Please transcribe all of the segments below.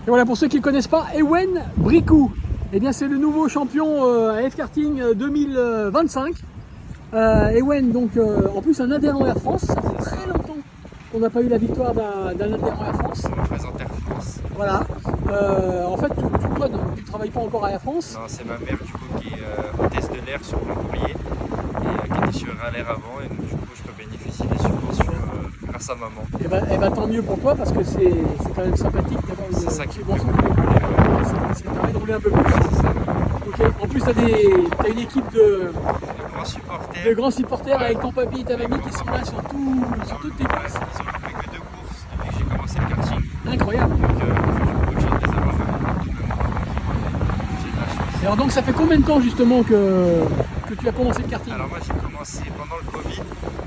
Et voilà, pour ceux qui ne connaissent pas, Ewen Bricou, eh bien c'est le nouveau champion AF Karting 2025. Ewen, donc en plus un adhérent Air France, ça fait très longtemps qu'on n'a pas eu la victoire d'un adhérent Air France. On représente Air France. Voilà. En fait, toi, tu ne travailles pas encore à Air France. Non, c'est ma mère du coup qui est hôtesse de l'air sur mon courrier et qui était sur l'air avant, et donc du coup je peux bénéficier des subventions grâce à maman. Et ben tant mieux pour toi parce que c'est quand même sympathique d'avoir une subvention. Ça permet de rouler un peu plus. Okay. En plus, tu as une équipe de grands supporters avec ton papy et ta mamie qui sont là sur toutes tes courses. Ils ont loupé que 2 courses depuis que j'ai commencé le karting. Incroyable. Donc j'ai de les avoir partout, même moi. J'ai de la chance. Alors donc ça fait combien de temps justement que tu as commencé le karting? Alors moi j'ai commencé pendant le Covid.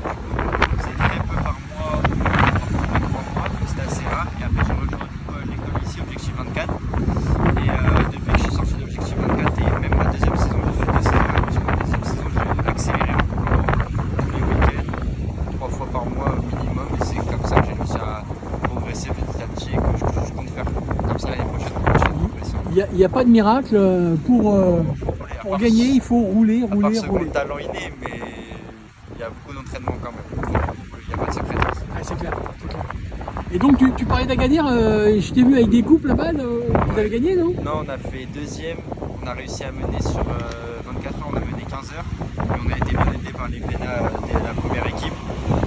On faisait très peu par mois, tous les 3 mois, donc c'était assez rare. Et après j'ai rejoint l'école ici, Objectif 24. Et depuis que je suis sorti d'Objectif 24 et même ma deuxième saison, j'ai fait 2 saisons. La deuxième saison j'ai accéléré tous les week-ends, 3 fois par mois minimum. Et c'est comme ça que j'ai réussi à progresser petit à petit et que je compte faire comme ça l'année prochaine. Il n'y a pas de miracle pour gagner, il faut rouler. À part le talent inné, mais il y a beaucoup d'entraînement quand même. Il n'y a pas de secret. Ah, c'est clair. Et donc tu parlais d'Agadir, je t'ai vu avec des coupes là-bas, vous avez gagné non? Non, on a fait deuxième, on a réussi à mener sur 24 heures, on a mené 15 heures, et on a été bien aidé par les Pénas de la première équipe.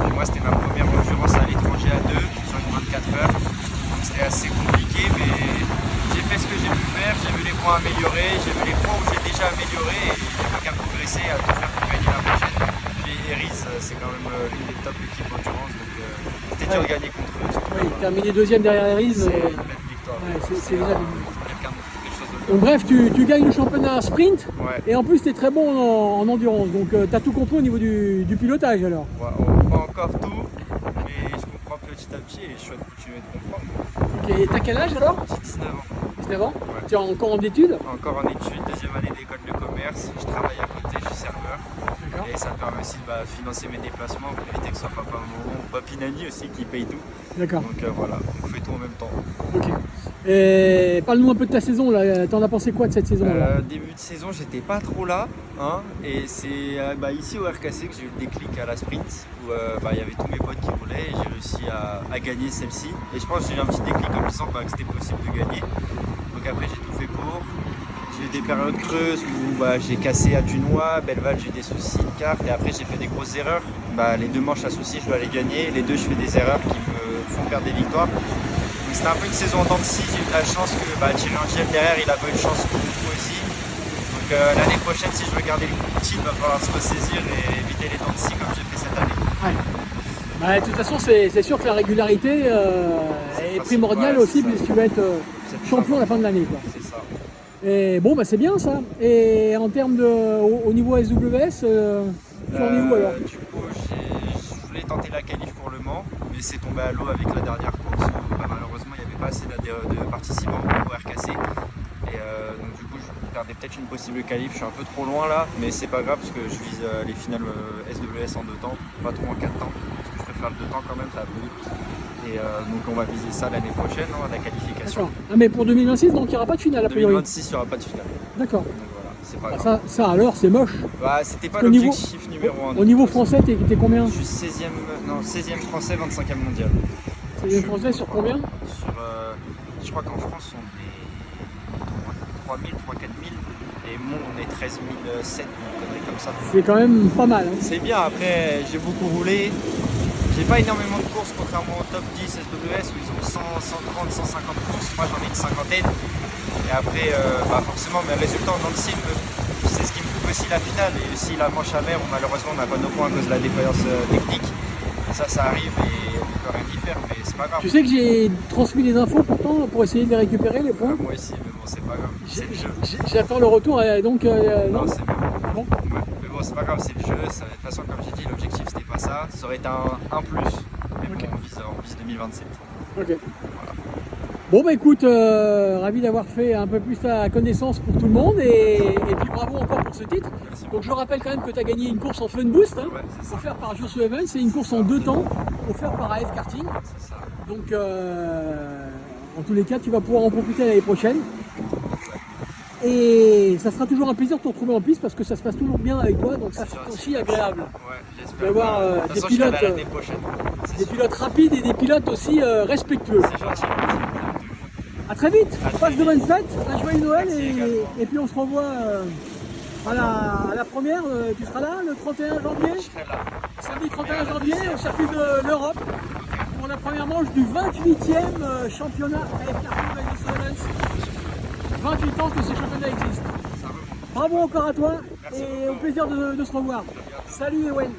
Et moi c'était ma première endurance à l'étranger à 2 sur une 24 heures, donc c'était assez compliqué, mais j'ai fait ce que j'ai pu faire, j'ai vu les points améliorés, j'ai vu les points où j'ai déjà amélioré, et j'ai plus qu'à progresser, à tout faire pour gagner la prochaine. Puis Eris, c'est quand même l'une des top équipes d'endurance, donc c'était dur de gagner contre eux. Oui, terminer deuxième derrière Eris, c'est une belle victoire. C'est déjà bien. Donc bref, tu gagnes le championnat sprint, ouais. Et en plus tu es très bon en endurance, donc tu as tout compris au niveau du pilotage alors. Ouais, pas encore tout, mais je comprends petit à petit et je souhaite continuer de comprendre. Ok, et t'as quel âge alors? J'ai 19 ans. 19 ans? Ouais. Tu es encore en études? Encore en études, deuxième année d'école de commerce, je travaille à côté, je suis serveur. Et ça me permet aussi de financer mes déplacements pour éviter que ce soit papa, maman ou papinani aussi qui paye tout. D'accord. Donc voilà, on fait tout en même temps. Ok. Et parle-nous un peu de ta saison là, t'en as pensé quoi de cette saison là? Début de saison, j'étais pas trop là, hein, et c'est ici au RKC que j'ai eu le déclic à la sprint où il y avait tous mes potes qui roulaient et j'ai réussi à gagner celle-ci. Et je pense que j'ai eu un petit déclic en me disant que c'était possible de gagner. Donc après j'ai tout fait pour. J'ai eu des périodes creuses où j'ai cassé à Dunois, Belleval j'ai eu des soucis de carte et après j'ai fait des grosses erreurs. Les 2 manches associées je dois les gagner, les 2 je fais des erreurs qui me font perdre des victoires. Donc c'était un peu une saison en dents de scie, j'ai eu de la chance que Thierry Angel derrière il a pas eu de chance pour beaucoup aussi. Donc l'année prochaine si je veux garder le titre il va falloir se ressaisir et éviter les dents de scie comme j'ai fait cette année. Ouais. De toute façon c'est sûr que la régularité est primordiale aussi puisque tu vas être champion à la fin de l'année. C'est ça. Et bon c'est bien ça. Et en termes au niveau SWS, tu en es où alors? Du coup je voulais tenter la qualif pour Le Mans, mais c'est tombé à l'eau avec la dernière course où malheureusement il n'y avait pas assez de participants au RKC. Et donc du coup je perdais peut-être une possible qualif, je suis un peu trop loin là, mais c'est pas grave parce que je vise les finales SWS en 2 temps, pas trop en 4 temps, parce que je préfère le 2 temps quand même, ça va plus vite. Et donc on va viser ça l'année prochaine, la qualification. Ah, mais pour 2026 donc il n'y aura pas de finale a priori? 2026 il n'y aura pas de finale. D'accord. Donc voilà, c'est pas grave. Ça alors c'est moche. C'était pas l'objectif numéro 1. Au niveau français t'es combien? Je suis 16e français, 25e mondial. 16e français sur combien? Je crois qu'en France on est 3000, 4000 et Mont on est 13 007, une connerie comme ça. C'est quand même pas mal. C'est bien, après j'ai beaucoup roulé. J'ai pas énormément de courses contrairement au top 10 SWS où ils ont 100, 130, 150 courses. Moi j'en ai une cinquantaine. Et après, forcément, mes résultats en Nancy, c'est ce qui me coupe aussi la finale. Et aussi la manche à mer où malheureusement on n'a pas nos points à cause de la défaillance technique. Ça arrive et on peut rien y faire, mais c'est pas grave. Tu sais que j'ai transmis des infos pourtant pour essayer de les récupérer les points? Moi aussi, mais bon, c'est pas grave. C'est le jeu. J'attends le retour, donc. Non, c'est bon. Bon. Ouais. Mais bon, c'est pas grave, c'est le jeu. De toute façon, comme j'ai dit, l'objectif c'était pas ça. Ça aurait été un plus. Mais bon, on vise 2027. Ok. Voilà. Bon bah écoute, ravi d'avoir fait un peu plus ta connaissance pour tout le monde et puis bravo encore pour ce titre. Merci. Donc je rappelle quand même que tu as gagné une course en Fun Boost, offerte par Joshua Evans, c'est une course en 2 temps, offerte par AF Karting. C'est ça. Donc En tous les cas, tu vas pouvoir en profiter l'année prochaine. Et ça sera toujours un plaisir de te retrouver en piste parce que ça se passe toujours bien avec toi, donc ça c'est aussi agréable. Ouais, Tu vas voir des pilotes rapides et des pilotes aussi respectueux. C'est gentil. A très vite, À très passe de vite. bonnes fêtes, un joyeux Noël Merci également. et puis on se revoit à la première, tu seras là le 31 janvier, Je serai là. samedi 31 janvier au circuit de l'Europe pour la première manche du 28e championnat AF40 Rally Sevens. 28 ans que ce championnat existe. Bravo encore à toi et au plaisir de se revoir. Salut Ewen.